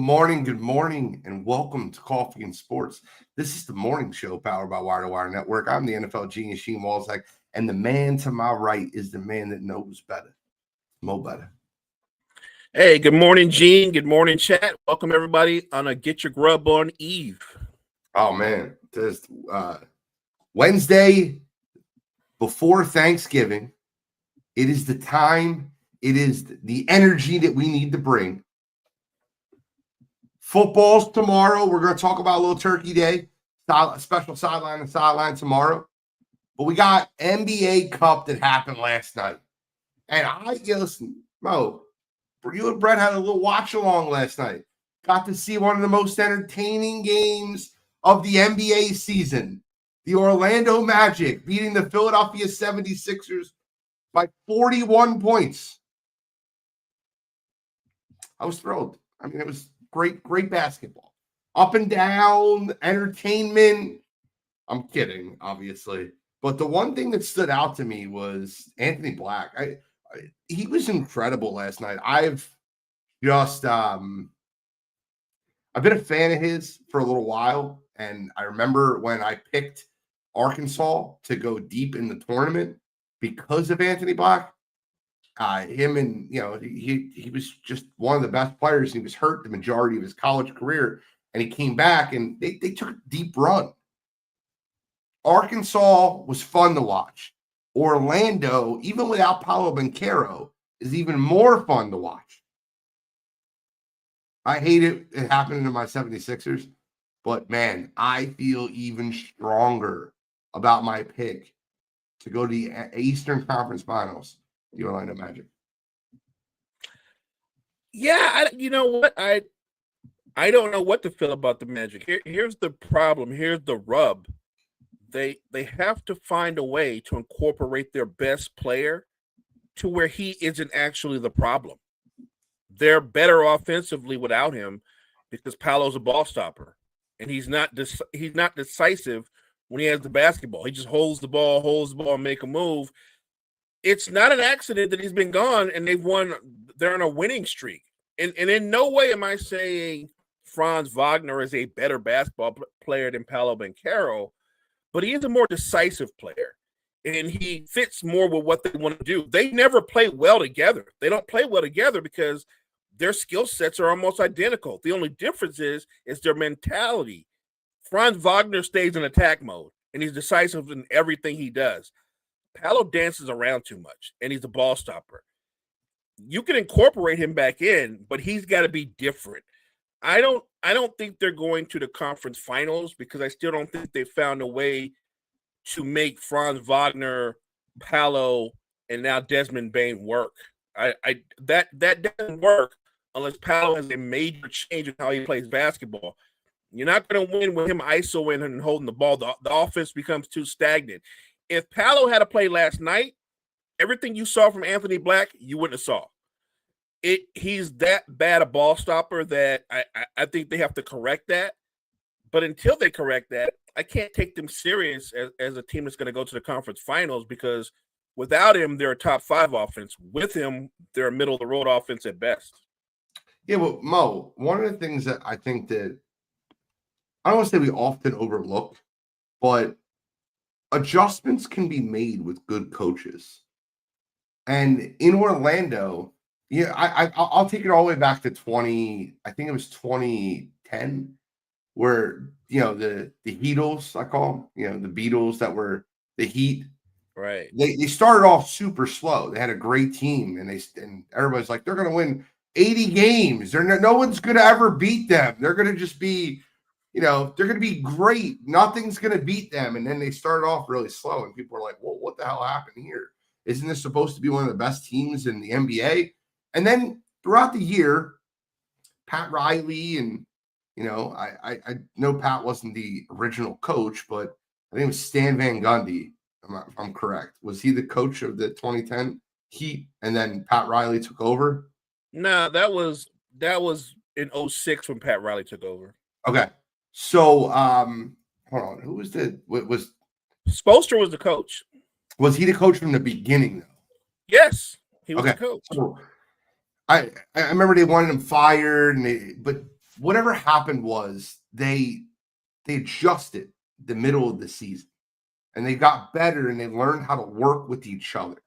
good morning, and welcome to Coffee and Sports. This is the morning show powered by Wire to Wire Network. I'm the NFL genius, Sheen Walzak, and the man to my right is the man that knows better, Mo Better. Hey, good morning, Gene. Good morning, chat. Welcome, everybody, on a Get Your Grub on Eve. Oh, man. There's Wednesday before Thanksgiving. It is the time. It is the energy that we need to bring. Football's tomorrow. We're going to talk about a little Turkey Day, special sideline and sideline tomorrow. But we got NBA Cup that happened last night. And Mo, you and Brett had a little watch along last night. Got to see one of the most entertaining games of the NBA season. The Orlando Magic beating the Philadelphia 76ers by 41 points. I was thrilled. I mean, it was great basketball. Up and down, entertainment. I'm kidding, obviously. But the one thing that stood out to me was Anthony Black. He was incredible last night. I've been a fan of his for a little while. And I remember when I picked Arkansas to go deep in the tournament because of Anthony Black. He was just one of the best players. He was hurt the majority of his college career, and he came back, and they took a deep run. Arkansas was fun to watch. Orlando, even without Paolo Banchero, is even more fun to watch. I hate it happening to my 76ers, but, man, I feel even stronger about my pick to go to the Eastern Conference Finals. The Orlando Magic. Yeah, you know what? I don't know what to feel about the Magic. Here's the problem. Here's the rub. They have to find a way to incorporate their best player to where he isn't actually the problem. They're better offensively without him because Paolo's a ball stopper, and he's not decisive when he has the basketball. He just holds the ball, and make a move. It's not an accident that he's been gone and they've won. They're on a winning streak. And in no way am I saying Franz Wagner is a better basketball player than Paolo Banchero, but he is a more decisive player. And he fits more with what they want to do. They never play well together. They don't play well together because their skill sets are almost identical. The only difference is their mentality. Franz Wagner stays in attack mode, and he's decisive in everything he does. Paolo dances around too much, and he's a ball stopper. You can incorporate him back in, but he's got to be different. I don't think they're going to the conference finals because I still don't think they found a way to make Franz Wagner, Paolo, and now Desmond Bane work. That doesn't work unless Paolo has a major change in how he plays basketball. You're not going to win with him ISO-ing and holding the ball. The offense becomes too stagnant. If Paolo had a play last night, everything you saw from Anthony Black, you wouldn't have saw. He's that bad a ball stopper that I think they have to correct that. But until they correct that, I can't take them serious as a team that's going to go to the conference finals because without him, they're a top 5 offense. With him, they're a middle-of-the-road offense at best. Yeah, well, Mo, one of the things that I think that I don't want to say we often overlook, but adjustments can be made with good coaches. And in Orlando, I'll take it all the way back to 2010, where, the Heatles, I call them, the Beatles that were the Heat. Right. They started off super slow. They had a great team, and everybody's like, they're going to win 80 games. No one's going to ever beat them. They're going to just be they're going to be great. Nothing's going to beat them. And then they started off really slow, and people are like, well, what the hell happened here? Isn't this supposed to be one of the best teams in the NBA? And then throughout the year, Pat Riley and, I know Pat wasn't the original coach, but I think it was Stan Van Gundy, if I'm correct. Was he the coach of the 2010 Heat, and then Pat Riley took over? No, that was in 2006 when Pat Riley took over. Okay. So, hold on. Who was Spoelstra was the coach. Was he the coach from the beginning, though? Yes, he was the coach. So I remember they wanted him fired, but whatever happened was they adjusted the middle of the season and they got better and they learned how to work with each other.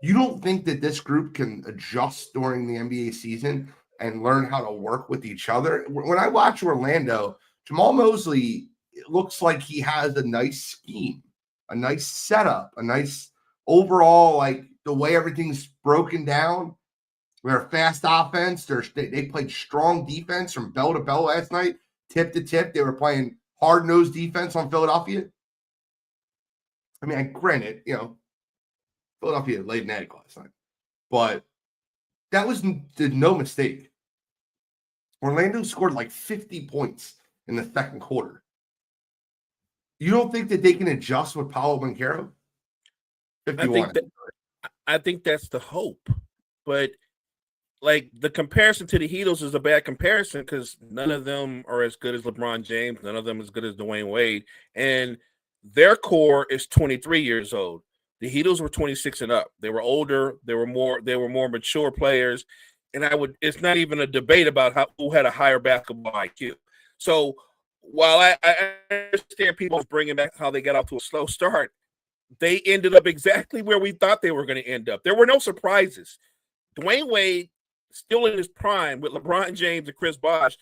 You don't think that this group can adjust during the NBA season and learn how to work with each other? When I watch Orlando, Jamal Mosley, it looks like he has a nice scheme, a nice setup, a nice overall, like the way everything's broken down. They're a fast offense. They played strong defense from bell to bell last night, tip to tip. They were playing hard-nosed defense on Philadelphia. I mean, granted, Philadelphia laid an egg last night, but that was no mistake. Orlando scored like 50 points in the second quarter. You don't think that they can adjust with Paolo Banchero? I think that's the hope, but like the comparison to the Heatles is a bad comparison because none of them are as good as LeBron James, none of them as good as Dwayne Wade, and their core is 23 years old. The Heatles were 26 and up. They were older. They were more mature players, and it's not even a debate about who had a higher basketball IQ. So while I understand people bringing back how they got off to a slow start, they ended up exactly where we thought they were going to end up. There were no surprises. Dwayne Wade, still in his prime with LeBron James and Chris Bosh,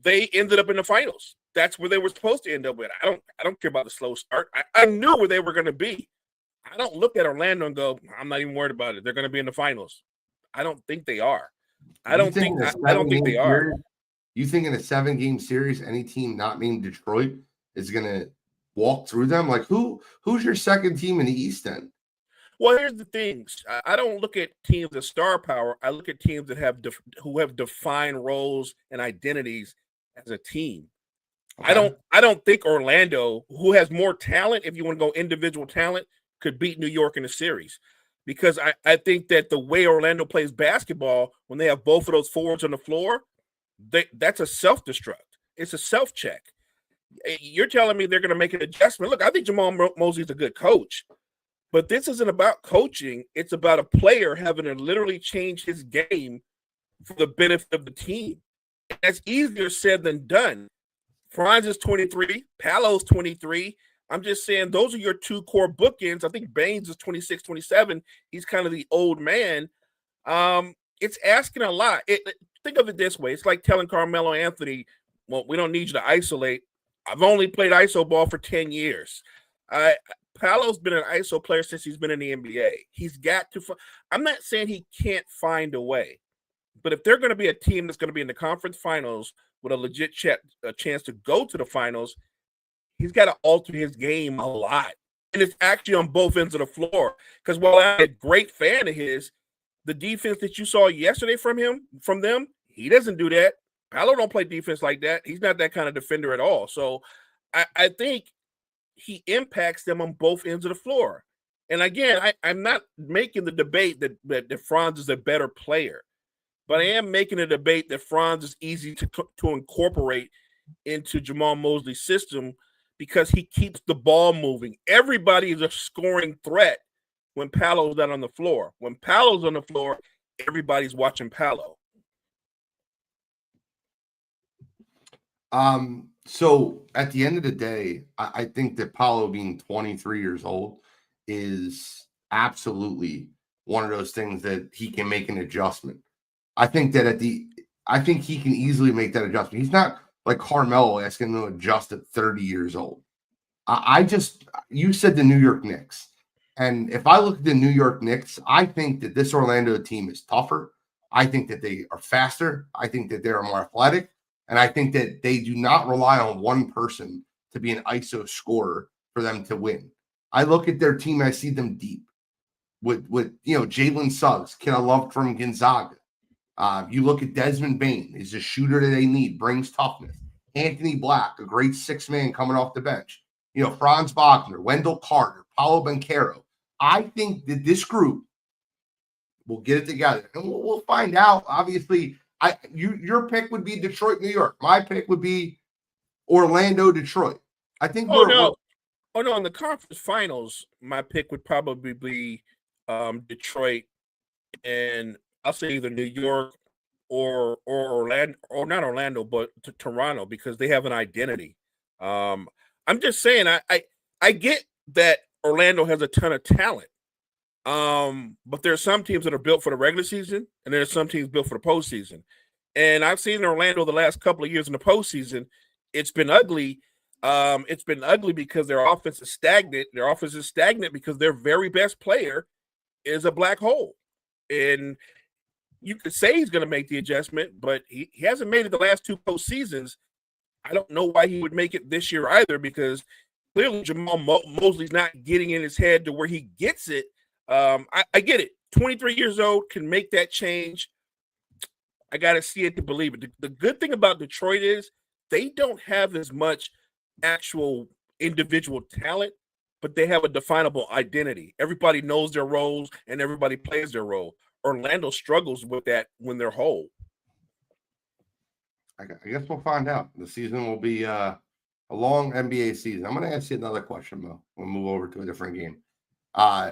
they ended up in the finals. That's where they were supposed to end up with. I don't care about the slow start. I knew where they were going to be. I don't look at Orlando and go, I'm not even worried about it. They're going to be in the finals. I don't think they are. I don't think they are. You think in a 7-game series, any team not named Detroit is going to walk through them? Like who's your second team in the East then? Well, here's the things. I don't look at teams as star power. I look at teams that who have defined roles and identities as a team. Okay. I don't think Orlando, who has more talent, if you want to go individual talent, could beat New York in a series. Because I think that the way Orlando plays basketball, when they have both of those forwards on the floor, that's a self-destruct. It's a self-check. You're telling me they're going to make an adjustment. Look, I think Jamal Mosley's a good coach. But this isn't about coaching. It's about a player having to literally change his game for the benefit of the team. That's easier said than done. Franz is 23. Paolo's 23. I'm just saying those are your two core bookends. I think Baines is 26, 27. He's kind of the old man. It's asking a lot. Think of it this way. It's like telling Carmelo Anthony, well, we don't need you to isolate. I've only played ISO ball for 10 years. Paolo's been an ISO player since he's been in the NBA. He's got to – I'm not saying he can't find a way, but if they're going to be a team that's going to be in the conference finals with a legit chance to go to the finals, he's got to alter his game a lot. And it's actually on both ends of the floor. Because while I'm a great fan of his, the defense that you saw yesterday from them, he doesn't do that. Paolo don't play defense like that. He's not that kind of defender at all. So I think – he impacts them on both ends of the floor. And again, I'm not making the debate that Franz is a better player, but I am making a debate that Franz is easy to incorporate into Jamal Mosley's system because he keeps the ball moving. Everybody is a scoring threat when Paolo's not on the floor. When Paolo's on the floor, everybody's watching Paolo. So at the end of the day, I think that Paolo being 23 years old is absolutely one of those things that he can make an adjustment. I think that I think he can easily make that adjustment. He's not like Carmelo asking him to adjust at 30 years old. You said the New York Knicks. And if I look at the New York Knicks, I think that this Orlando team is tougher. I think that they are faster. I think that they're more athletic. And I think that they do not rely on one person to be an ISO scorer for them to win. I look at their team, I see them deep with Jalen Suggs, kid I loved from Gonzaga. You look at Desmond Bane, he's a shooter that they need, brings toughness. Anthony Black, a great 6-man coming off the bench. Franz Wagner, Wendell Carter, Paolo Banchero. I think that this group will get it together. And we'll find out, obviously. Your pick would be Detroit, New York. My pick would be Orlando, Detroit. I think. Oh no! In the conference finals, my pick would probably be Detroit, and I'll say either New York Orlando, or not Orlando, but to Toronto, because they have an identity. I'm just saying, I get that Orlando has a ton of talent. But there are some teams that are built for the regular season, and there are some teams built for the postseason. And I've seen Orlando the last couple of years in the postseason. It's been ugly. It's been ugly because their offense is stagnant. Their offense is stagnant because their very best player is a black hole. And you could say he's going to make the adjustment, but he hasn't made it the last two postseasons. I don't know why he would make it this year either, because clearly Jamal Mosley's not getting in his head to where he gets it. I get it. 23 years old, can make that change. I got to see it to believe it. The good thing about Detroit is they don't have as much actual individual talent, but they have a definable identity. Everybody knows their roles and everybody plays their role. Orlando struggles with that when they're whole. I guess we'll find out. The season will be a long NBA season. I'm going to ask you another question, Mo. We'll move over to a different game.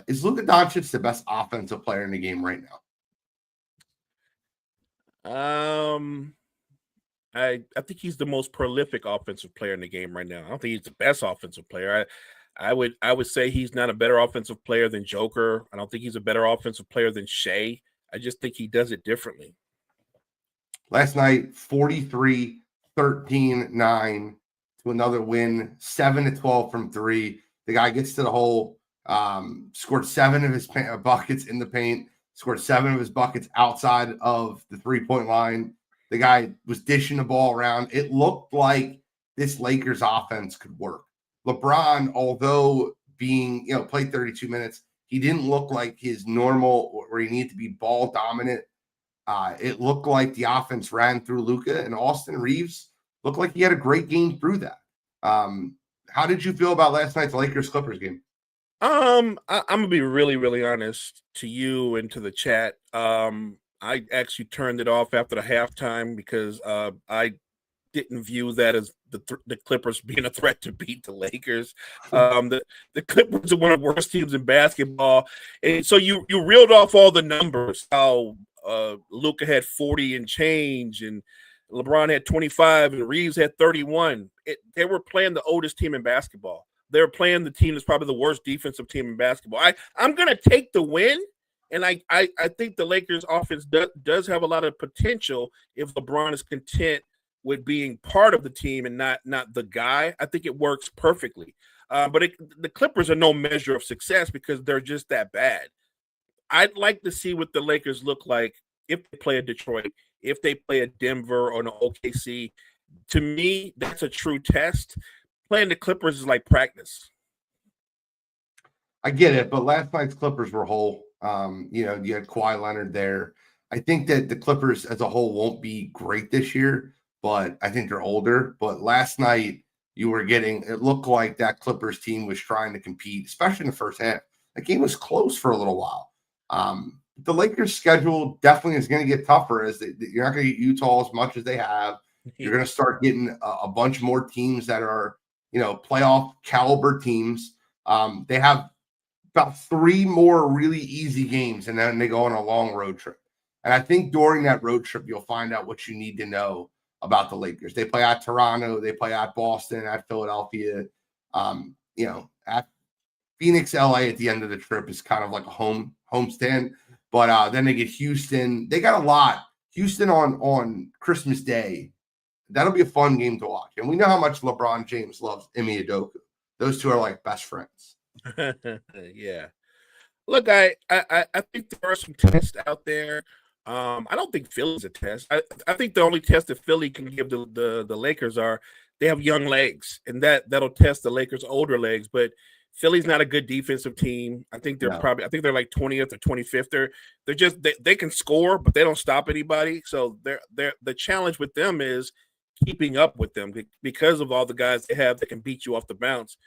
Is Luka Doncic the best offensive player in the game right now? I think he's the most prolific offensive player in the game right now. I don't think he's the best offensive player. I would say he's not a better offensive player than Joker. I don't think he's a better offensive player than Shea. I just think he does it differently. Last night, 43, 13, 9 to another win, 7 to 12 from three. The guy gets to the hole, scored 7 of his buckets in the paint, scored 7 of his buckets outside of the three-point line. The guy was dishing the ball around. It looked like this Lakers offense could work. LeBron, although being, played 32 minutes, he didn't look like his normal where he needed to be ball dominant. It looked like the offense ran through Luka, and Austin Reeves looked like he had a great game through that. How did you feel about last night's Lakers-Clippers game? I'm gonna be really, really honest to you and to the chat. I actually turned it off after the halftime because I didn't view that as the Clippers being a threat to beat the Lakers. The Clippers are one of the worst teams in basketball, and so you reeled off all the numbers. How Luka had 40 and change, and LeBron had 25, and Reeves had 31. They were playing the oldest team in basketball. They were playing the team that's probably the worst defensive team in basketball. I'm going to take the win, and I think the Lakers offense does have a lot of potential if LeBron is content with being part of the team and not the guy. I think it works perfectly. But the Clippers are no measure of success because they're just that bad. I'd like to see what the Lakers look like if they play a Detroit, if they play a Denver or an OKC. To me, that's a true test. Playing the Clippers is like practice. I get it, but last night's Clippers were whole. You had Kawhi Leonard there. I think that the Clippers as a whole won't be great this year, but I think they're older. But last night, it looked like that Clippers team was trying to compete, especially in the first half. The game was close for a little while. The Lakers' schedule definitely is going to get tougher as you're not going to get Utah as much as they have. You're going to start getting a bunch more teams that are, playoff caliber teams. They have about 3 more really easy games, and then they go on a long road trip. And I think during that road trip, you'll find out what you need to know about the Lakers. They play at Toronto, they play at Boston, at Philadelphia, at Phoenix, LA at the end of the trip is kind of like a homestand. But then they get Houston. They got a lot. Houston on Christmas Day. That'll be a fun game to watch. And we know how much LeBron James loves Ime Udoka. Those two are like best friends. Yeah. Look, I think there are some tests out there. I don't think Philly's a test. I think the only test that Philly can give the Lakers are they have young legs, and that'll test the Lakers' older legs. But Philly's not a good defensive team. I think they're like 20th or 25th. They're just they can score, but they don't stop anybody. So the challenge with them is keeping up with them because of all the guys they have that can beat you off the bounce.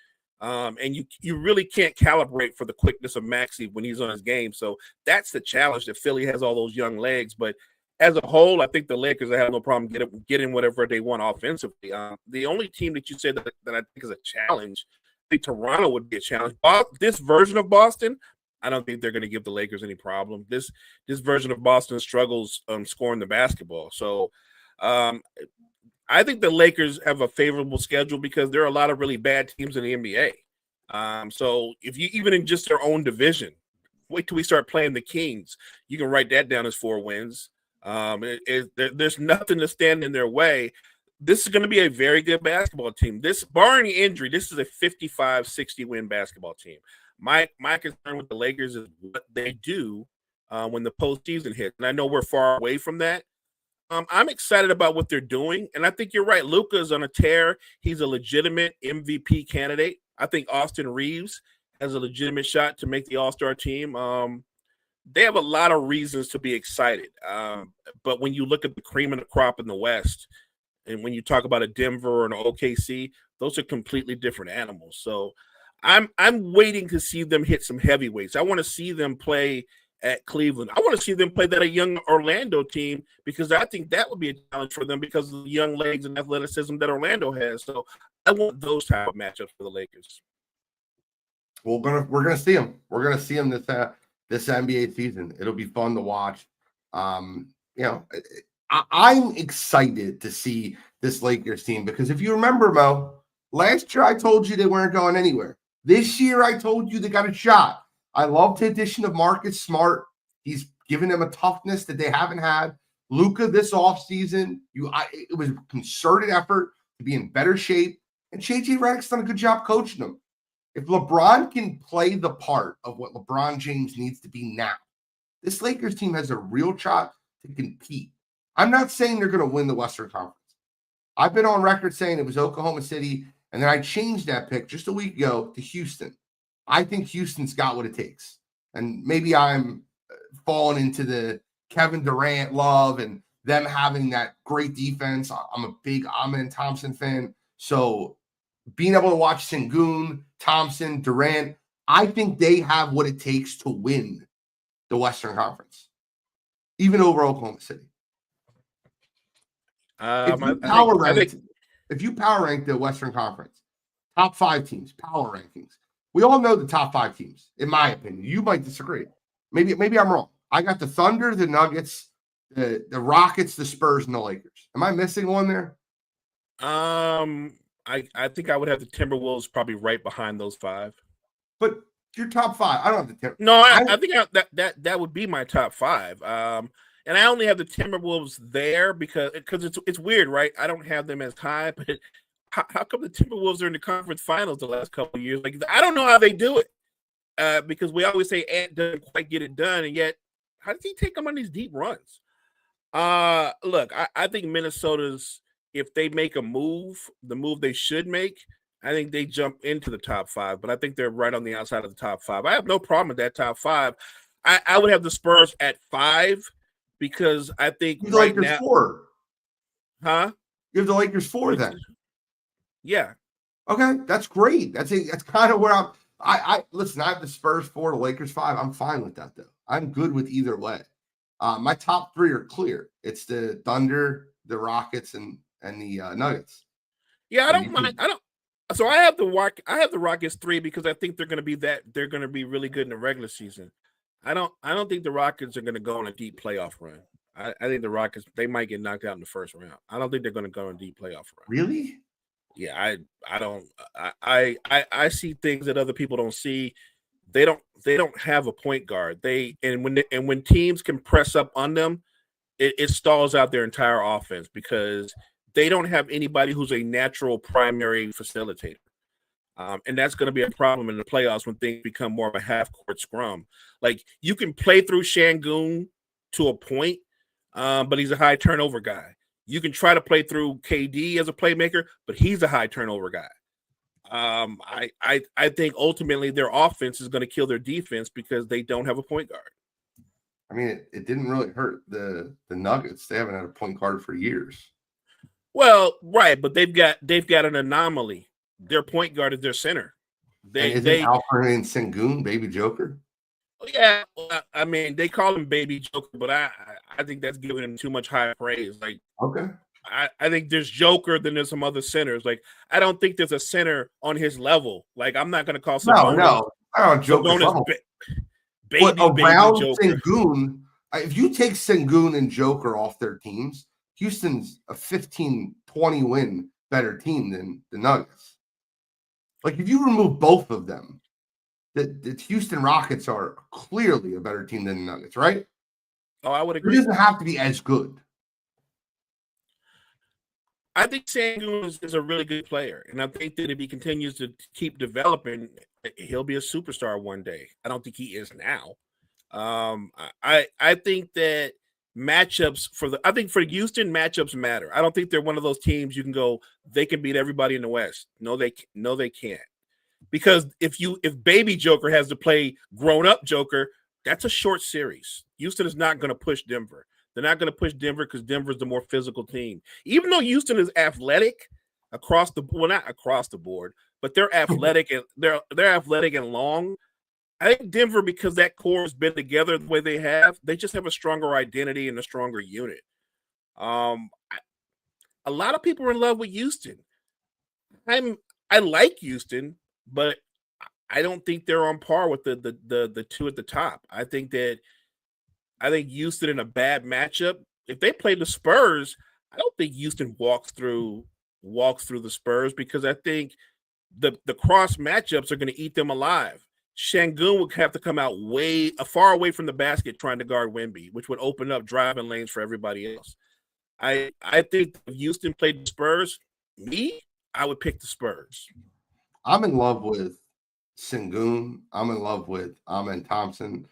And you really can't calibrate for the quickness of Maxey when he's on his game. So that's the challenge that Philly has all those young legs. But as a whole, I think the Lakers have no problem getting whatever they want offensively. The only team that you said that I think is a challenge, I think Toronto would be a challenge. This version of Boston, I don't think they're going to give the Lakers any problem. This version of Boston struggles scoring the basketball. So um, I think the Lakers have a favorable schedule because there are a lot of really bad teams in the NBA. So if you even in just their own division, wait till we start playing the Kings. You can write that down as 4 wins. There's nothing to stand in their way. This is going to be a very good basketball team. This, barring injury, this is a 55-60 win basketball team. My concern with the Lakers is what they do when the postseason hits. And I know we're far away from that. I'm excited about what they're doing. And I think you're right. Luka is on a tear. He's a legitimate MVP candidate. I think Austin Reeves has a legitimate shot to make the All-Star team. They have a lot of reasons to be excited. But when you look at the cream of the crop in the West, and when you talk about a Denver or an OKC, those are completely different animals. So I'm waiting to see them hit some heavyweights. I want to see them play at Cleveland. I want to see them play that a young Orlando team because I think that would be a challenge for them because of the young legs and athleticism that Orlando has. So I want those type of matchups for the Lakers. We're gonna see them. We're gonna see them this NBA season. It'll be fun to watch. I'm excited to see this Lakers team because if you remember, Mo, last year I told you they weren't going anywhere. This year I told you they got a shot. I love the addition of Marcus Smart. He's given them a toughness that they haven't had. Luka this offseason, it was a concerted effort to be in better shape. And JJ Redick's done a good job coaching them. If LeBron can play the part of what LeBron James needs to be now, this Lakers team has a real shot to compete. I'm not saying they're going to win the Western Conference. I've been on record saying it was Oklahoma City, and then I changed that pick just a week ago to Houston. I think Houston's got what it takes. And maybe I'm falling into the Kevin Durant love and them having that great defense. I'm a big Amen Thompson fan. So being able to watch Sengun, Thompson, Durant, I think they have what it takes to win the Western Conference, even over Oklahoma City. If you power rank the Western Conference, top 5 teams, power rankings, we all know the top 5 teams, in my opinion. You might disagree. Maybe I'm wrong. I got the Thunder, the Nuggets, the Rockets, the Spurs, and the Lakers. Am I missing one there? I think I would have the Timberwolves probably right behind those 5. But your top 5, I don't have the Timberwolves. No, I think that would be my top 5. And I only have the Timberwolves there because it's weird, right? I don't have them as high, but how come the Timberwolves are in the conference finals the last couple of years? Like, I don't know how they do it because we always say Ant doesn't quite get it done, and yet how does he take them on these deep runs? Look, I think Minnesota's, if they make a move, the move they should make, I think they jump into the top 5, but I think they're right on the outside of the top 5. I have no problem with that top 5. I would have the Spurs at 5 because I think you right now, 4. Huh? You have the Lakers 4 then. Yeah. Okay, that's great. That's kind of where I listen. I have the Spurs 4, the Lakers 5. I'm fine with that though. I'm good with either way. My top 3 are clear. It's the Thunder, the Rockets, and the Nuggets. Yeah, I don't mind. So I have the Rockets 3 because I think they're going to be really good in the regular season. I don't think the Rockets are going to go on a deep playoff run. I think the Rockets, they might get knocked out in the first round. I don't think they're going to go on a deep playoff run. Really? Yeah, I see things that other people don't see. They don't have a point guard. When teams can press up on them, it stalls out their entire offense because they don't have anybody who's a natural primary facilitator. And that's going to be a problem in the playoffs when things become more of a half-court scrum. Like, you can play through Şengün to a point, but he's a high turnover guy. You can try to play through KD as a playmaker, but he's a high turnover guy. I think ultimately their offense is going to kill their defense because they don't have a point guard. I mean, it didn't really hurt the Nuggets. They haven't had a point guard for years. Well, right, but they've got an anomaly. Their point guard is their center. Alfred and Sengun, Baby Joker? Yeah, I mean, they call him Baby Joker, but I think that's giving him too much high praise. Like, okay, I think there's Joker, then there's some other centers. Like, I don't think there's a center on his level. Like, I'm not going to call Sabonis. No, I don't Joker's level. But baby around Joker. Sengun, if you take Sengun and Joker off their teams, Houston's a 15-20 win better team than the Nuggets. Like, if you remove both of them, the Houston Rockets are clearly a better team than the Nuggets, right? Oh, I would It agree. doesn't have to be as good. I think Sengun is a really good player, and I think that if he continues to keep developing, he'll be a superstar one day. I don't think he is now. I think that matchups for Houston, matchups matter. I don't think they're one of those teams you can go, they can beat everybody in the West. No, they can't. Because if baby Joker has to play grown up Joker, that's a short series. Houston is not going to push Denver. They're not going to push Denver because Denver's the more physical team. Even though Houston is athletic not across the board, but they're athletic and they're athletic and long. I think Denver, because that core has been together the way they just have a stronger identity and a stronger unit. A lot of people are in love with Houston. I like Houston, but I don't think they're on par with the two at the top. I think Houston in a bad matchup. If they play the Spurs, I don't think Houston walks through the Spurs because I think the cross matchups are going to eat them alive. Sengun would have to come out far away from the basket trying to guard Wemby, which would open up driving lanes for everybody else. I think if Houston played the Spurs, I would pick the Spurs. I'm in love with Sengun. I'm in love with Amen Thompson.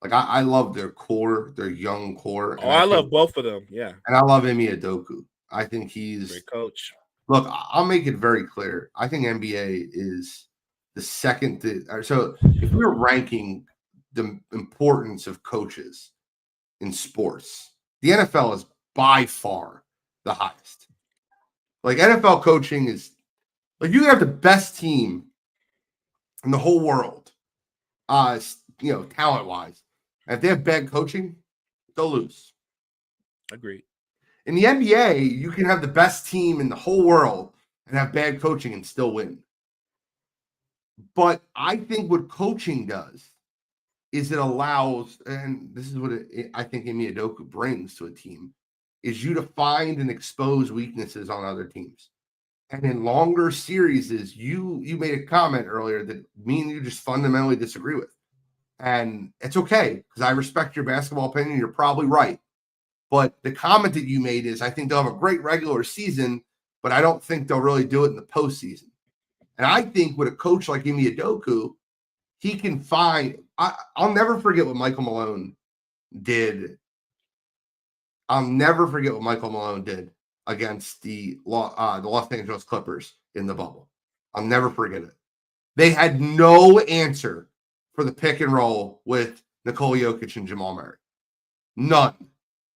Like, I love their core, their young core. Oh, I love both of them. Yeah. And I love Ime Udoka. I think he's great coach. Look, I'll make it very clear. I think NBA is the second. So if we're ranking the importance of coaches in sports, the NFL is by far the highest. Like, NFL coaching is like, you have the best team in the whole world, talent-wise. And if they have bad coaching, they'll lose. Agreed. In the NBA, you can have the best team in the whole world and have bad coaching and still win. But I think what coaching does is it allows, and this is what I think Ime Udoka brings to a team, is you to find and expose weaknesses on other teams. And in longer series, you made a comment earlier that me and you just fundamentally disagree with. And it's okay, because I respect your basketball opinion. You're probably right. But the comment that you made is, I think they'll have a great regular season, but I don't think they'll really do it in the postseason. And I think with a coach like Ime Udoka, he can find – I'll never forget what Michael Malone did. I'll never forget what Michael Malone did against the Los Angeles Clippers in the bubble. I'll never forget it. They had no answer for the pick and roll with Nikola Jokic and Jamal Murray. None.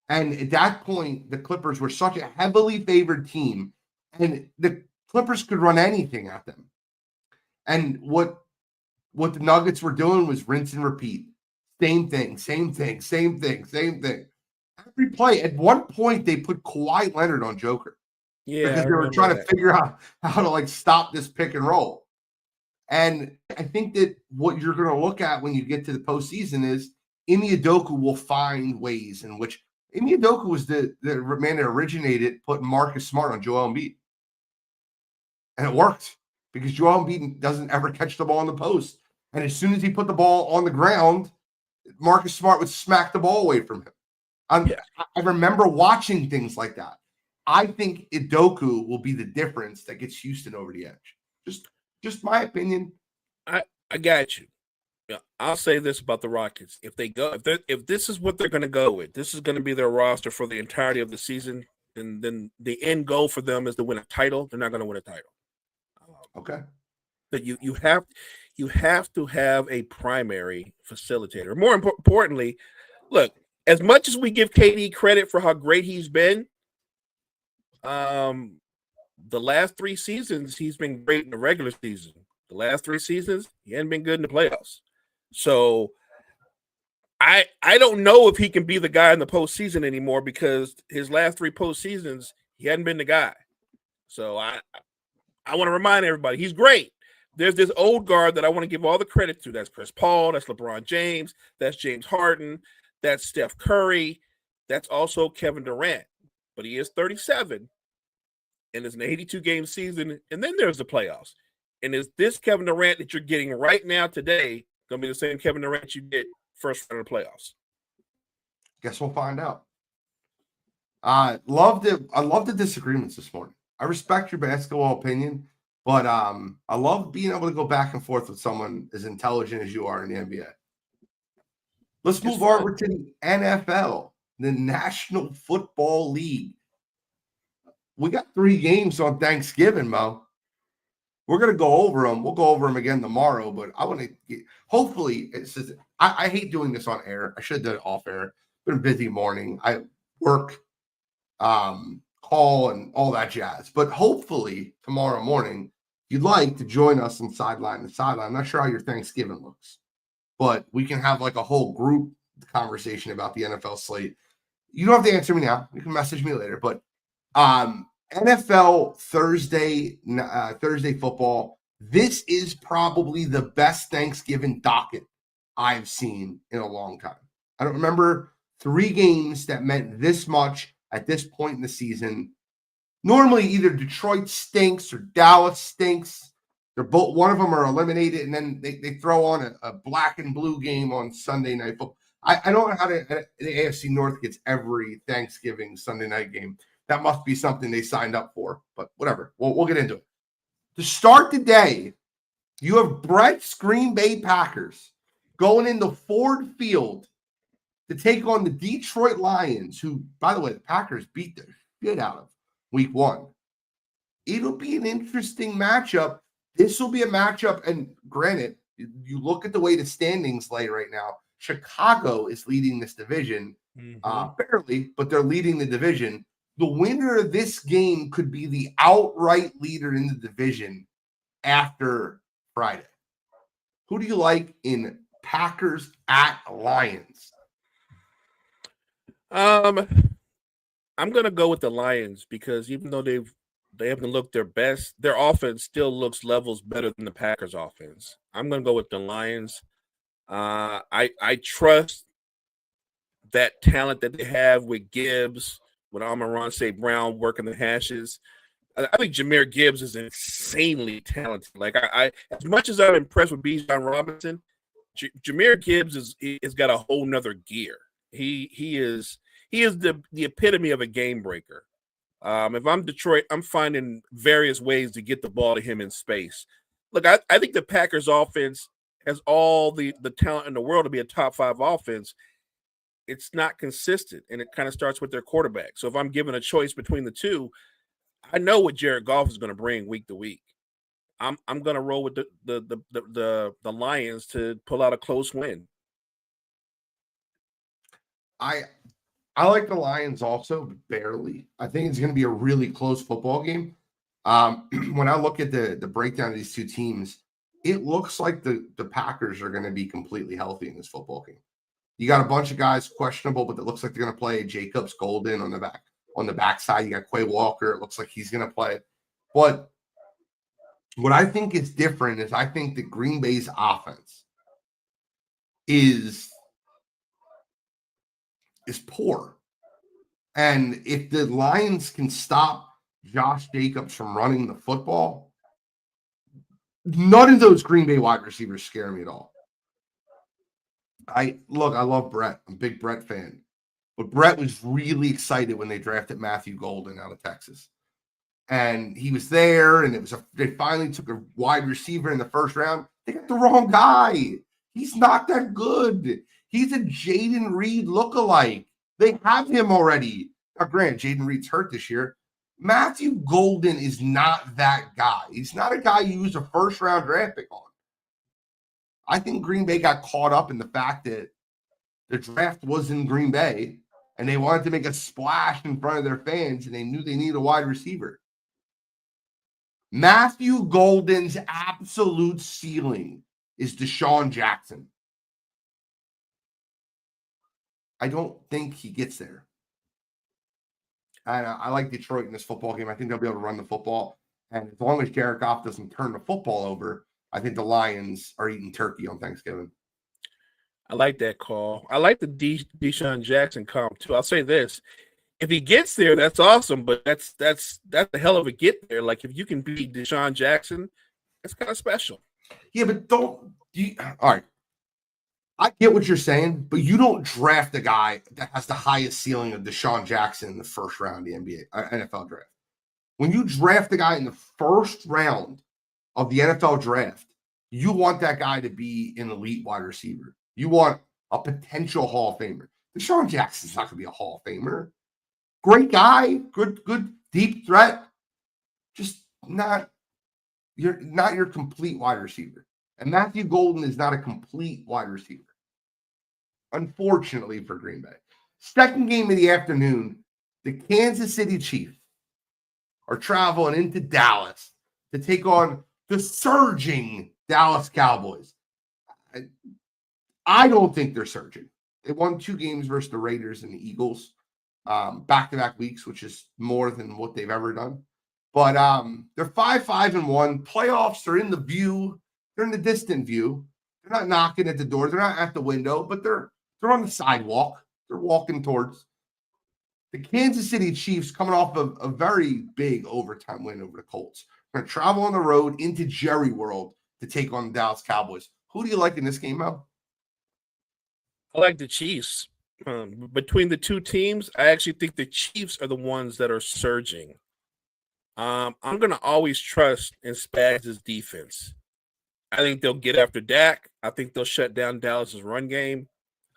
And at that point, the Clippers were such a heavily favored team, and the Clippers could run anything at them. And what the Nuggets were doing was rinse and repeat. Same thing. Every play. At one point, they put Kawhi Leonard on Joker. Yeah, because they were trying to figure out how to stop this pick and roll. And I think that what you're going to look at when you get to the postseason is Ime Udoka will find ways in which Ime Udoka was the man that originated putting Marcus Smart on Joel Embiid. And it worked because Joel Embiid doesn't ever catch the ball in the post. And as soon as he put the ball on the ground, Marcus Smart would smack the ball away from him. I remember watching things like that. I think Udoka will be the difference that gets Houston over the edge. Just my opinion. I got you. Yeah, I'll say this about the Rockets: if this is what they're going to go with, this is going to be their roster for the entirety of the season. And then the end goal for them is to win a title. They're not going to win a title. Okay. But you have to have a primary facilitator. More importantly, look, as much as we give KD credit for how great he's been, the last 3 seasons he's been great in the regular season. The last 3 seasons he hasn't been good in the playoffs. So I don't know if he can be the guy in the postseason anymore because his last 3 postseasons he hadn't been the guy. So I want to remind everybody he's great, there's this old guard that I want to give all the credit to. That's Chris Paul. That's LeBron James. That's James Harden. That's Steph Curry. That's also Kevin Durant. But he is 37, and it's an 82-game season, and then there's the playoffs. And is this Kevin Durant that you're getting right now today going to be the same Kevin Durant you get first round of the playoffs? Guess we'll find out. I love the disagreements this morning. I respect your basketball opinion, but I love being able to go back and forth with someone as intelligent as you are in the NBA. Let's move over to the NFL, the National Football League. We got 3 games on Thanksgiving, Mo. We're going to go over them. We'll go over them again tomorrow, but I want to get, hopefully, I hate doing this on air. I should have done it off air. Been a busy morning. I work, call, and all that jazz. But hopefully, tomorrow morning, you'd like to join us in Sideline to Sideline. I'm not sure how your Thanksgiving looks, but we can have like a whole group conversation about the NFL slate. You don't have to answer me now. You can message me later, but NFL Thursday football. This is probably the best Thanksgiving docket I've seen in a long time. I don't remember 3 games that meant this much at this point in the season. Normally, either Detroit stinks or Dallas stinks. They're both, one of them are eliminated, and then they throw on a black and blue game on Sunday night football. I don't know how the AFC North gets every Thanksgiving Sunday night game. That must be something they signed up for, but whatever. We'll get into it. To start the day, you have Brett's Green Bay Packers going into Ford Field to take on the Detroit Lions, who, by the way, the Packers beat the shit out of week 1. It'll be an interesting matchup. This will be a matchup, and granted, you look at the way the standings lay right now, Chicago is leading this division, barely, but they're leading the division. The winner of this game could be the outright leader in the division after Friday. Who do you like in Packers at Lions? I'm going to go with the Lions because even though they haven't looked their best, their offense still looks levels better than the Packers offense. I'm going to go with the Lions. I trust that talent that they have with Gibbs, with Amon-Ra St. Brown working the hashes. I think Jahmyr Gibbs is insanely talented. Like I as much as I'm impressed with Bijan Robinson, Jahmyr Gibbs is got a whole nother gear. He is the epitome of a game breaker. If I'm Detroit, I'm finding various ways to get the ball to him in space. Look, I think the Packers offense has all the talent in the world to be a top 5 offense. It's not consistent, and it kind of starts with their quarterback. So if I'm given a choice between the two, I know what Jared Goff is going to bring week to week. I'm going to roll with the Lions to pull out a close win. I like the Lions also, but barely. I think it's going to be a really close football game. When I look at the breakdown of these two teams, it looks like the Packers are going to be completely healthy in this football game. You got a bunch of guys questionable, but it looks like they're going to play. Jacobs, Golden on the backside. You got Quay Walker. It looks like he's going to play. But what I think is different is I think that Green Bay's offense is poor. And if the Lions can stop Josh Jacobs from running the football, none of those Green Bay wide receivers scare me at all. I love Brett. I'm a big Brett fan. But Brett was really excited when they drafted Matthew Golden out of Texas. And he was there, and they finally took a wide receiver in the first round. They got the wrong guy. He's not that good. He's a Jaden Reed lookalike. They have him already. Now, granted, Jaden Reed's hurt this year. Matthew Golden is not that guy. He's not a guy you use a first-round draft pick on. I think Green Bay got caught up in the fact that the draft was in Green Bay, and they wanted to make a splash in front of their fans, and they knew they needed a wide receiver. Matthew Golden's absolute ceiling is Deshaun Jackson. I don't think he gets there. And I like Detroit in this football game. I think they'll be able to run the football. And as long as Jared Goff doesn't turn the football over, I think the Lions are eating turkey on Thanksgiving. I like that call. I like the Deshaun Jackson comp too. I'll say this: if he gets there, that's awesome. But that's a hell of a get there. Like if you can beat Deshaun Jackson, that's kind of special. Yeah, but all right. I get what you're saying, but you don't draft a guy that has the highest ceiling of Deshaun Jackson in the first round of the NFL draft. When you draft a guy in the first round of the NFL draft, you want that guy to be an elite wide receiver. You want a potential Hall of Famer. Deshaun Jackson's not going to be a Hall of Famer. Great guy, good deep threat, just not your complete wide receiver. And Matthew Golden is not a complete wide receiver, unfortunately for Green Bay. Second game of the afternoon, the Kansas City Chiefs are traveling into Dallas to take on the surging Dallas Cowboys. I don't think they're surging. They won 2 games versus the Raiders and the Eagles, back-to-back weeks, which is more than what they've ever done. But they're 5-5-1. Playoffs are in the view. They're in the distant view. They're not knocking at the door. They're not at the window, but they're on the sidewalk. They're walking towards. The Kansas City Chiefs, coming off of a very big overtime win over the Colts, are going to travel on the road into Jerry World to take on the Dallas Cowboys. Who do you like in this game, Mel? I like the Chiefs. Between the two teams, I actually think the Chiefs are the ones that are surging. I'm going to always trust in Spags' defense. I think they'll get after Dak. I think they'll shut down Dallas's run game.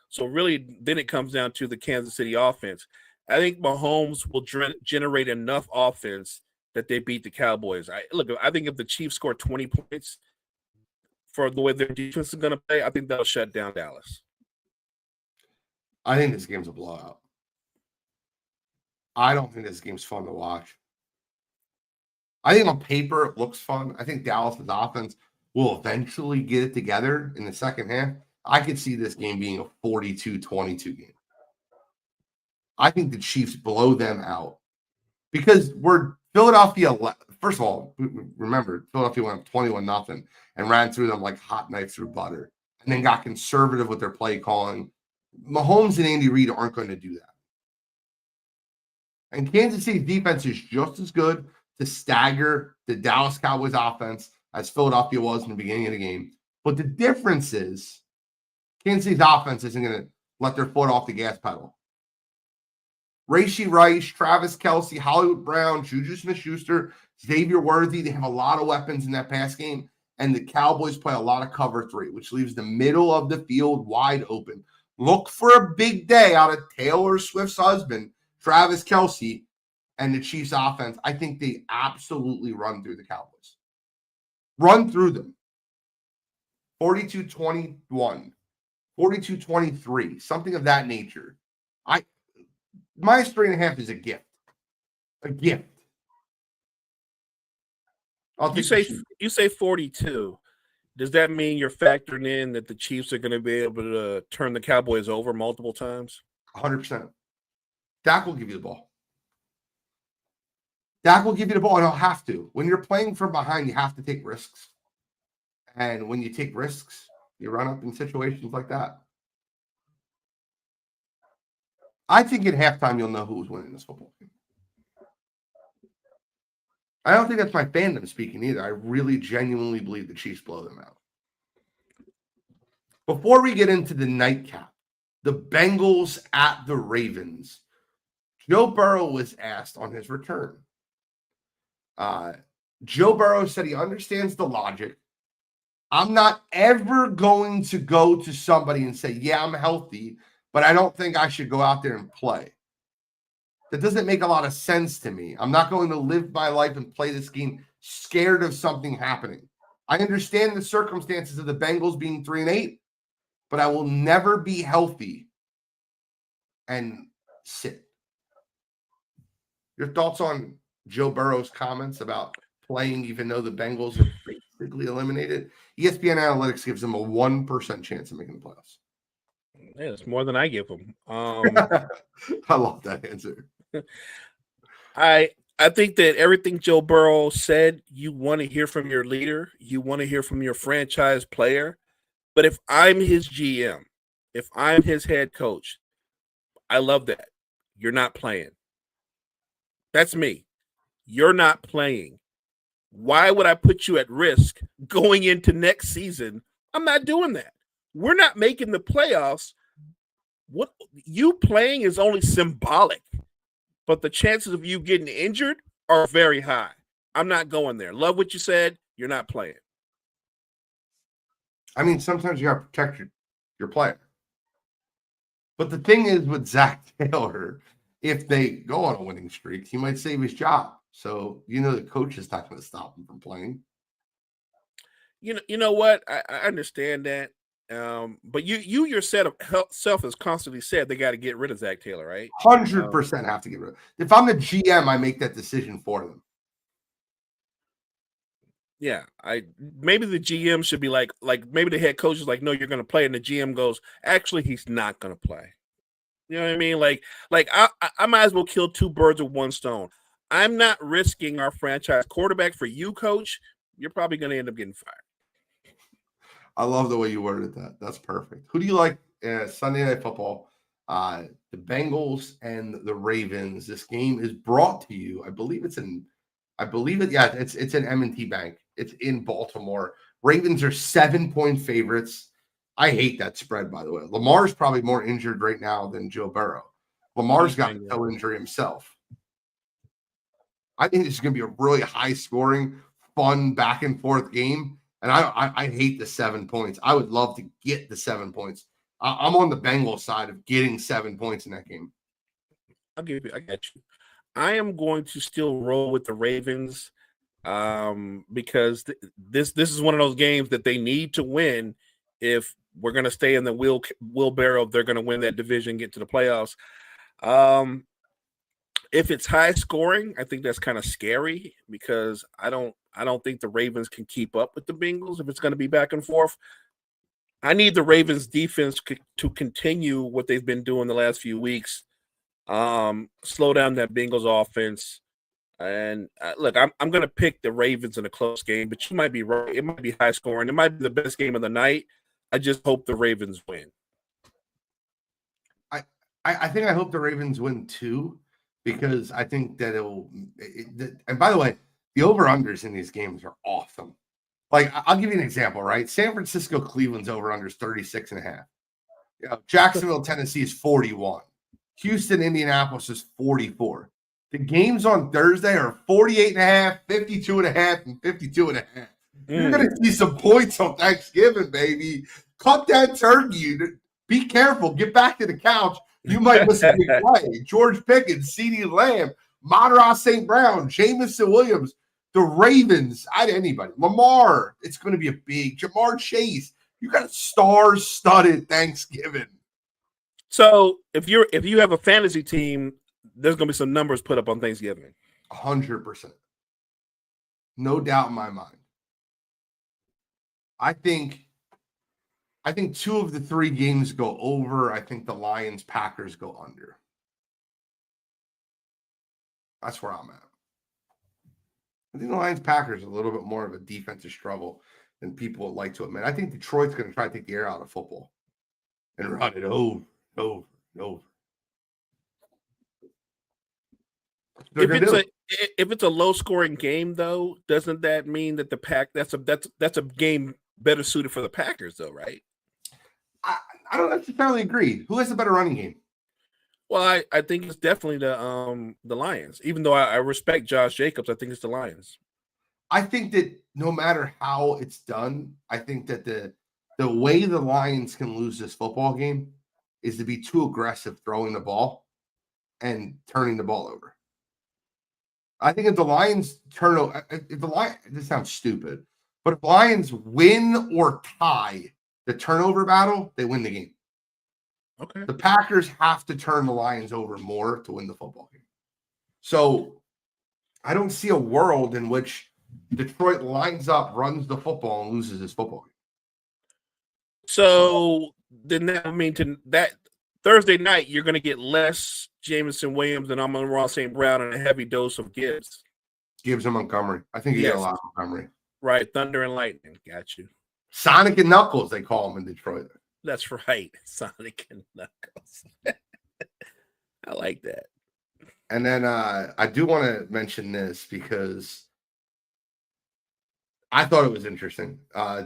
So really, then it comes down to the Kansas City offense. I think Mahomes will generate enough offense that they beat the Cowboys. I think if the Chiefs score 20 points for the way their defense is going to play, I think they'll shut down Dallas. I think this game's a blowout. I don't think this game's fun to watch. I think on paper it looks fun. I think Dallas's offense will eventually get it together in the second half. I could see this game being a 42-22 game. I think the Chiefs blow them out because we're Philadelphia. First of all, remember, Philadelphia went up 21-0 and ran through them like hot knife through butter and then got conservative with their play calling. Mahomes and Andy Reid aren't going to do that. And Kansas City's defense is just as good to stagger the Dallas Cowboys offense as Philadelphia was in the beginning of the game. But the difference is Kansas City's offense isn't going to let their foot off the gas pedal. Rashee Rice, Travis Kelce, Hollywood Brown, Juju Smith-Schuster, Xavier Worthy, they have a lot of weapons in that pass game. And the Cowboys play a lot of cover 3, which leaves the middle of the field wide open. Look for a big day out of Taylor Swift's husband, Travis Kelce, and the Chiefs offense. I think they absolutely run through the Cowboys. Run through them. 42-21, 42-23, something of that nature. Minus 3.5 is a gift. A gift. You say 42. Does that mean you're factoring in that the Chiefs are going to be able to turn the Cowboys over multiple times? 100%. Dak will give you the ball. Dak will give you the ball, and he'll have to. When you're playing from behind, you have to take risks. And when you take risks, you run up in situations like that. I think at halftime, you'll know who's winning this football game. I don't think that's my fandom speaking either. I really genuinely believe the Chiefs blow them out. Before we get into the nightcap, the Bengals at the Ravens, Joe Burrow was asked on his return. Joe Burrow said he understands the logic. I'm not ever going to go to somebody and say, yeah, I'm healthy, but I don't think I should go out there and play. That doesn't make a lot of sense to me. I'm not going to live my life and play this game scared of something happening. I understand the circumstances of the Bengals being 3-8, but I will never be healthy and sit. Your thoughts on Joe Burrow's comments about playing even though the Bengals are basically eliminated? ESPN Analytics gives them a 1% chance of making the playoffs. Yeah, it's more than I give them. I love that answer. I I think that everything Joe Burrow said, you want to hear from your leader, you want to hear from your franchise player. But if I'm his GM, if I'm his head coach, I love that. You're not playing. That's me. You're not playing. Why would I put you at risk going into next season? I'm not doing that. We're not making the playoffs. What you playing is only symbolic, but the chances of you getting injured are very high. I'm not going there. Love what you said. You're not playing. I mean, sometimes you got to protect your player. But the thing is with Zach Taylor, if they go on a winning streak, he might save his job. So, the coach is not going to stop him from playing. You know what? I understand that. But you yourself has constantly said they got to get rid of Zach Taylor, right? 100% have to get rid of him. If I'm the GM, I make that decision for them. Yeah, maybe the GM should be like maybe the head coach is like, no, you're going to play, and the GM goes, actually, he's not going to play. You know what I mean? Like I might as well kill two birds with one stone. I'm not risking our franchise quarterback for you, coach. You're probably going to end up getting fired. I love the way you worded that. That's perfect. Who do you like Sunday Night Football? The Bengals and the Ravens. This game is brought to you. It's in M&T Bank. It's in Baltimore. Ravens are 7-point favorites. I hate that spread, by the way. Lamar's probably more injured right now than Joe Burrow. Lamar's got a toe injury himself. I think this is going to be a really high-scoring, fun, back-and-forth game. And I hate the 7 points. I would love to get the 7 points. I'm on the Bengals side of getting 7 points in that game. I got you. I am going to still roll with the Ravens because this is one of those games that they need to win if we're going to stay in the wheelbarrow. They're going to win that division, get to the playoffs. If it's high scoring, I think that's kind of scary because I don't think the Ravens can keep up with the Bengals if it's going to be back and forth. I need the Ravens defense to continue what they've been doing the last few weeks. Slow down that Bengals offense. And look, I'm going to pick the Ravens in a close game, but you might be right. It might be high scoring. It might be the best game of the night. I just hope the Ravens win. I think I hope the Ravens win too, because I think that and by the way, the over-unders in these games are awesome. Like, I'll give you an example, right? San Francisco, Cleveland's over-unders 36.5. Jacksonville, Tennessee is 41. Houston, Indianapolis is 44. The games on Thursday are 48.5, 52.5, and 52.5. You're going to see some points on Thanksgiving, baby. Cut that turkey. Be careful. Get back to the couch. You might miss a big play. George Pickens, CeeDee Lamb, Monroe St. Brown, Jameson Williams, the Ravens, anybody. Lamar, it's going to be a big. Jamar Chase. You got a star-studded Thanksgiving. So if you have a fantasy team, there's going to be some numbers put up on Thanksgiving. 100%. No doubt in my mind. I think 2 of the 3 games go over. I think the Lions-Packers go under. That's where I'm at. I think the Lions-Packers are a little bit more of a defensive struggle than people would like to admit. I think Detroit's going to try to take the air out of football and run it over. If it's a low scoring game, though, doesn't that mean that that's a game better suited for the Packers, though, right? I don't necessarily agree. Who has a better running game? Well, I think it's definitely the Lions. Even though I respect Josh Jacobs, I think it's the Lions. I think that no matter how it's done, I think that the way the Lions can lose this football game is to be too aggressive throwing the ball and turning the ball over. I think if the Lions this sounds stupid, but if the Lions win or tie the turnover battle, they win the game. Okay. The Packers have to turn the Lions over more to win the football game. So I don't see a world in which Detroit lines up, runs the football, and loses this football game. So then that means that Thursday night you're going to get less Jameson Williams and Amon-Ra St. Brown and a heavy dose of Gibbs. Gibbs and Montgomery. I think you get a Yes. lot of Montgomery. Right, Thunder and Lightning. Got you. Sonic and Knuckles, they call him in Detroit. That's right. Sonic and Knuckles. I like that. And then I do want to mention this because I thought it was interesting.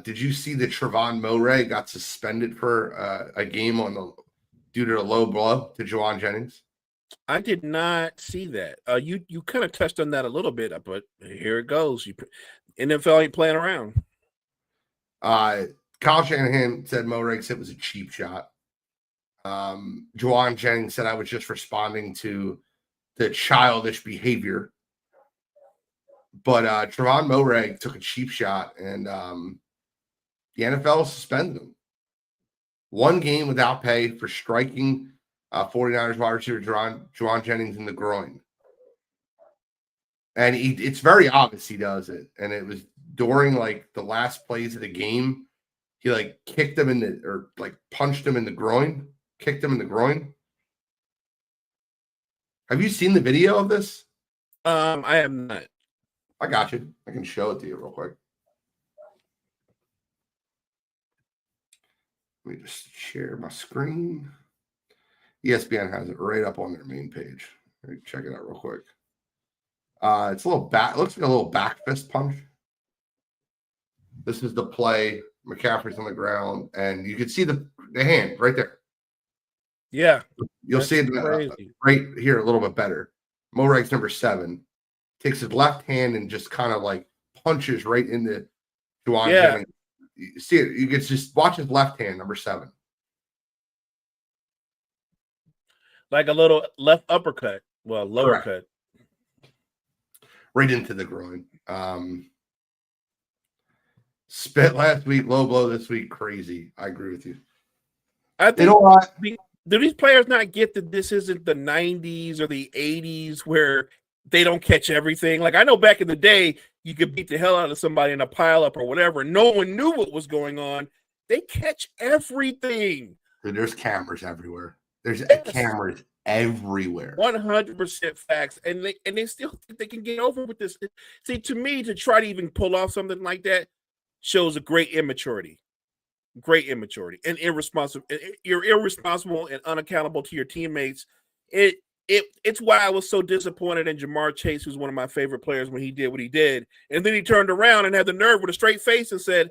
Did you see that Trevon Moray got suspended for a game due to a low blow to Juwan Jennings? I did not see that. You kind of touched on that a little bit, but here it goes. NFL ain't playing around. Kyle Shanahan said Moray said it was a cheap shot. Juwan Jennings said I was just responding to the childish behavior. But Trevon Moray took a cheap shot, and the NFL suspended him. 1 game without pay for striking 49ers wide receiver Juwan Jennings in the groin. And it's very obvious he does it. And it was during like the last plays of the game. He like kicked him punched him in the groin, kicked him in the groin. Have you seen the video of this? I have not. I got you. I can show it to you real quick. Let me just share my screen. ESPN has it right up on their main page. Let me check it out real quick. It's a little back. It looks like a little back fist punch. This is the play. McCaffrey's on the ground, and you can see the hand right there. Yeah, you'll see it right here a little bit better. Morag's number 7 takes his left hand and just kind of like punches right into Juwan Jennings. You see it. You can just watch his left hand, number 7. Like a little left uppercut. Well, lower cut. Right into the groin. Spit last week, low blow this week. Crazy. I agree with you. I think, you know, do these players not get that this isn't the 90s or the 80s where they don't catch everything? Like, I know back in the day, you could beat the hell out of somebody in a pileup or whatever. No one knew what was going on. They catch everything. There's cameras everywhere. There's cameras everywhere. 100% facts. And they still think they can get over with this. See, to me, to try to even pull off something like that shows a great immaturity. Great immaturity and irresponsible. You're irresponsible and unaccountable to your teammates. It's why I was so disappointed in Jamar Chase, who's one of my favorite players, when he did what he did. And then he turned around and had the nerve with a straight face and said,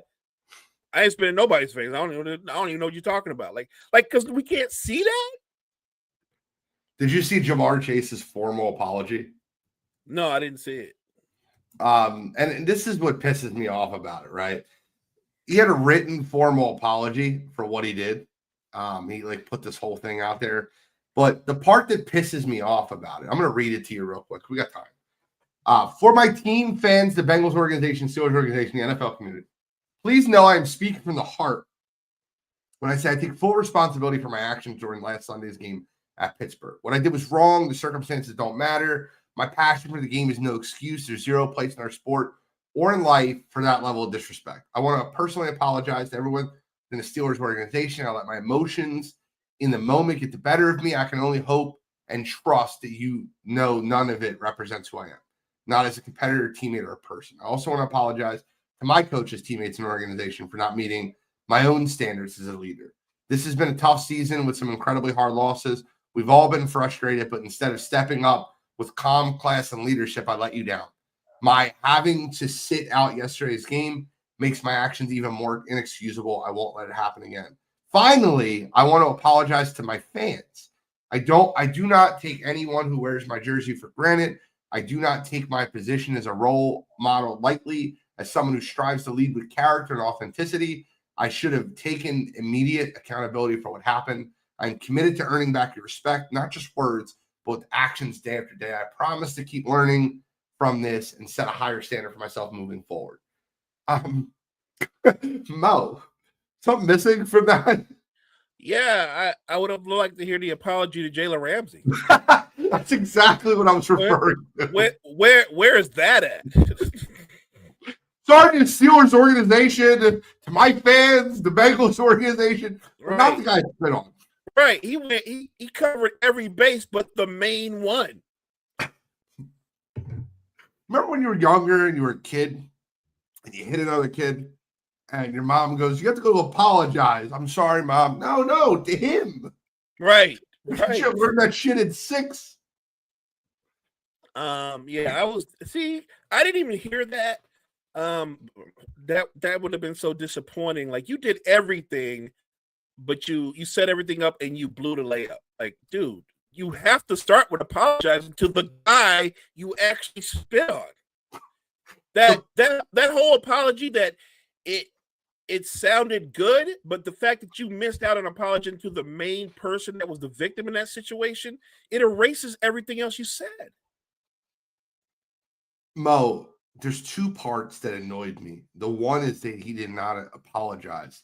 I ain't spitting nobody's face. I don't even know what you're talking about. Like, because we can't see that. Did you see Jamar Chase's formal apology? No, I didn't see it. And this is what pisses me off about it, right? He had a written formal apology for what he did. He like put this whole thing out there. But the part that pisses me off about it, I'm going to read it to you real quick. We got time. For my team, fans, the Bengals organization, Steelers organization, the NFL community, please know I am speaking from the heart when I say I take full responsibility for my actions during last Sunday's game at Pittsburgh. What I did was wrong. The circumstances don't matter. My passion for the game is no excuse. There's zero place in our sport or in life for that level of disrespect. I want to personally apologize to everyone in the Steelers organization. I let my emotions in the moment get the better of me. I can only hope and trust that you know none of it represents who I am, not as a competitor, teammate, or a person. I also want to apologize to my coaches, teammates, and organization for not meeting my own standards as a leader. This has been a tough season with some incredibly hard losses. We've all been frustrated, but instead of stepping up with calm, class, and leadership, I let you down. My having to sit out yesterday's game makes my actions even more inexcusable. I won't let it happen again. Finally, I want to apologize to my fans. I do not take anyone who wears my jersey for granted. I do not take my position as a role model lightly. As someone who strives to lead with character and authenticity, I should have taken immediate accountability for what happened. I'm committed to earning back your respect, not just words, but with actions day after day. I promise to keep learning from this and set a higher standard for myself moving forward. Mo, something missing from that? Yeah, I would have liked to hear the apology to Jalen Ramsey. That's exactly what I was referring to. Where is that at? Sorry to the Steelers organization, to my fans, the Bengals organization. Right. Not the guy to spit on. Right. He covered every base but the main one. Remember when you were younger and you were a kid and you hit another kid and your mom goes, "You have to go to apologize." "I'm sorry, Mom." No, to him. Right. You Right. should have learned that shit at 6. Yeah, I didn't even hear that. That would have been so disappointing. Like, you did everything, but you set everything up and you blew the layup. Like, dude, you have to start with apologizing to the guy you actually spit on. That whole apology, that it sounded good, but the fact that you missed out on apologizing to the main person that was the victim in that situation, it erases everything else you said. Mo, there's 2 parts that annoyed me. The one is that he did not apologize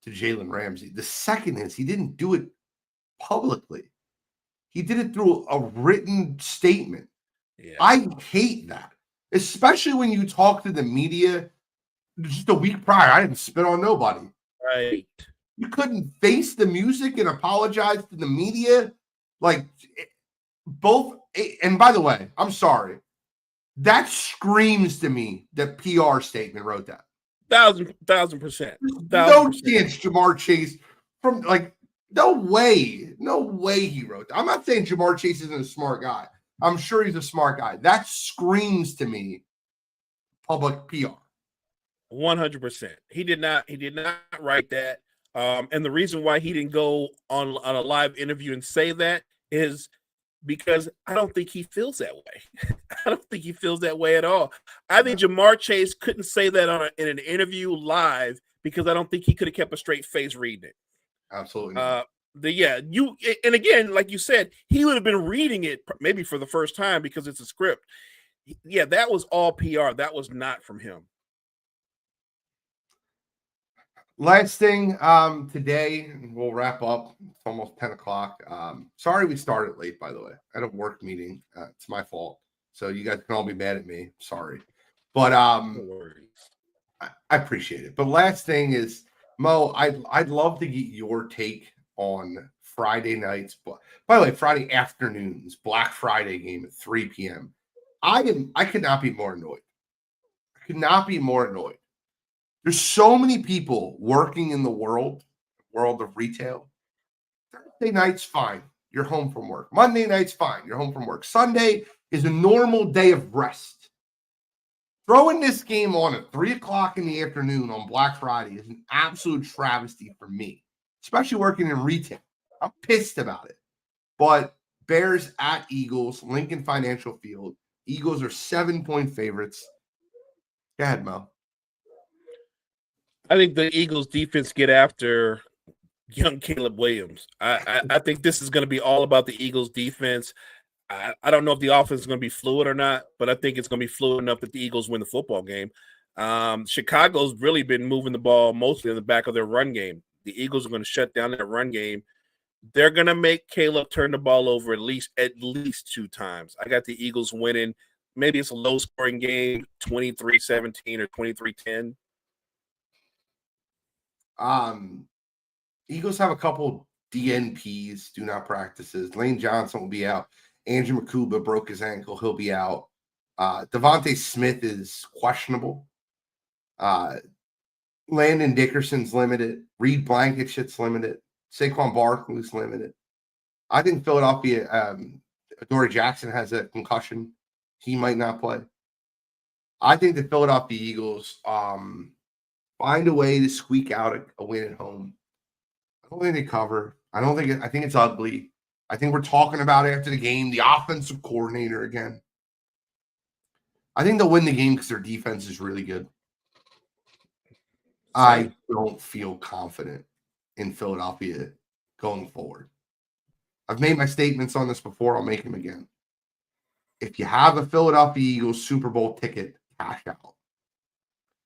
to Jalen Ramsey. The second is he didn't do it publicly. He did it through a written statement. Yeah. I hate that, especially when you talk to the media. Just a week prior, I didn't spit on nobody. Right. You couldn't face the music and apologize to the media. Like, both. And by the way, I'm sorry. That screams to me that PR statement wrote that. 1,000%. No chance Ja'Marr Chase from, like, no way he wrote that. I'm not saying Ja'Marr Chase isn't a smart guy. I'm sure he's a smart guy. That screams to me public PR. 100%. He did not write that. And the reason why he didn't go on a live interview and say that is because I don't think he feels that way. I don't think he feels that way at all. I think Ja'Marr Chase couldn't say that in an interview live because I don't think he could have kept a straight face reading it. Absolutely. And again, like you said, he would have been reading it maybe for the first time because it's a script. Yeah, that was all PR. That was not from him. Last thing today, we'll wrap up. It's almost 10 o'clock. Sorry we started late, by the way. I had a work meeting. It's my fault. So you guys can all be mad at me. Sorry. But No worries. I appreciate it. But last thing is, Mo, I'd love to get your take on Friday nights. But by the way, Friday afternoons, Black Friday game at 3 p.m. I could not be more annoyed. I could not be more annoyed. There's so many people working in the world of retail. Thursday night's fine. You're home from work. Monday night's fine. You're home from work. Sunday is a normal day of rest. Throwing this game on at 3 o'clock in the afternoon on Black Friday is an absolute travesty for me, especially working in retail. I'm pissed about it. But Bears at Eagles, Lincoln Financial Field. Eagles are 7-point favorites. Go ahead, Mo. I think the Eagles defense get after young Caleb Williams. I think this is going to be all about the Eagles defense. I don't know if the offense is going to be fluid or not, but I think it's going to be fluid enough that the Eagles win the football game. Chicago's really been moving the ball mostly in the back of their run game. The Eagles are going to shut down their run game. They're going to make Caleb turn the ball over at least 2 times. I got the Eagles winning. Maybe it's a low-scoring game, 23-17 or 23-10. Eagles have a couple DNPs, do not practices. Lane Johnson will be out. Andrew Makuba broke his ankle. He'll be out. Devontae Smith is questionable. Landon Dickerson's limited. Reed Blankenship's limited. Saquon Barkley's limited. I think Philadelphia, Dory Jackson has a concussion. He might not play. I think the Philadelphia Eagles find a way to squeak out a win at home. I don't think they cover. I think it's ugly. I think we're talking about after the game, the offensive coordinator again. I think they'll win the game because their defense is really good. I don't feel confident in Philadelphia going forward. I've made my statements on this before. I'll make them again. If you have a Philadelphia Eagles Super Bowl ticket, cash out.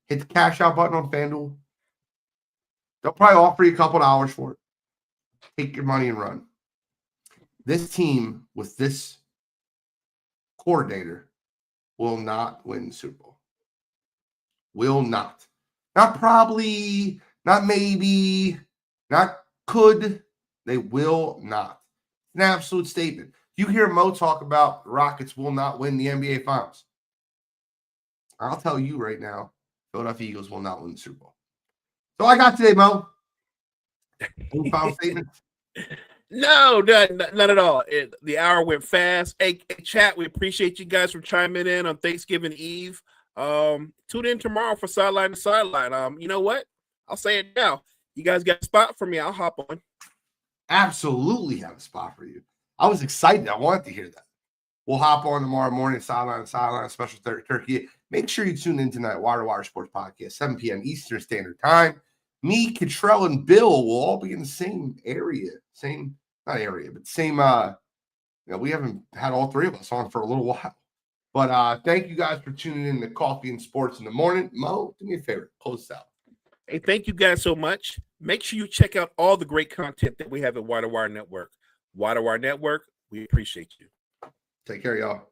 Hit the cash out button on FanDuel. They'll probably offer you a couple dollars for it. Take your money and run. This team with this coordinator will not win the Super Bowl. Will not. Not probably, not maybe, not could. They will not. It's an absolute statement. You hear Mo talk about the Rockets will not win the NBA Finals. I'll tell you right now, Philadelphia Eagles will not win the Super Bowl. So I got today, Mo. Any final statements? No, none at all. The hour went fast. Hey, chat, we appreciate you guys for chiming in on Thanksgiving Eve. Tune in tomorrow for Sideline to Sideline. You know what? I'll say it now. You guys got a spot for me. I'll hop on. Absolutely have a spot for you. I was excited. I wanted to hear that. We'll hop on tomorrow morning, Sideline, special turkey. Make sure you tune in tonight, Wire to Wire Sports Podcast, 7 p.m. Eastern Standard Time. Me, Cottrell, and Bill will all be in the same area. Not area, but same, we haven't had all three of us on for a little while. But thank you guys for tuning in to Coffee and Sports in the Morning. Mo, do me a favor, close this out. Hey, thank you guys so much. Make sure you check out all the great content that we have at Wire to Wire Network. Wire to Wire Network, we appreciate you. Take care, y'all.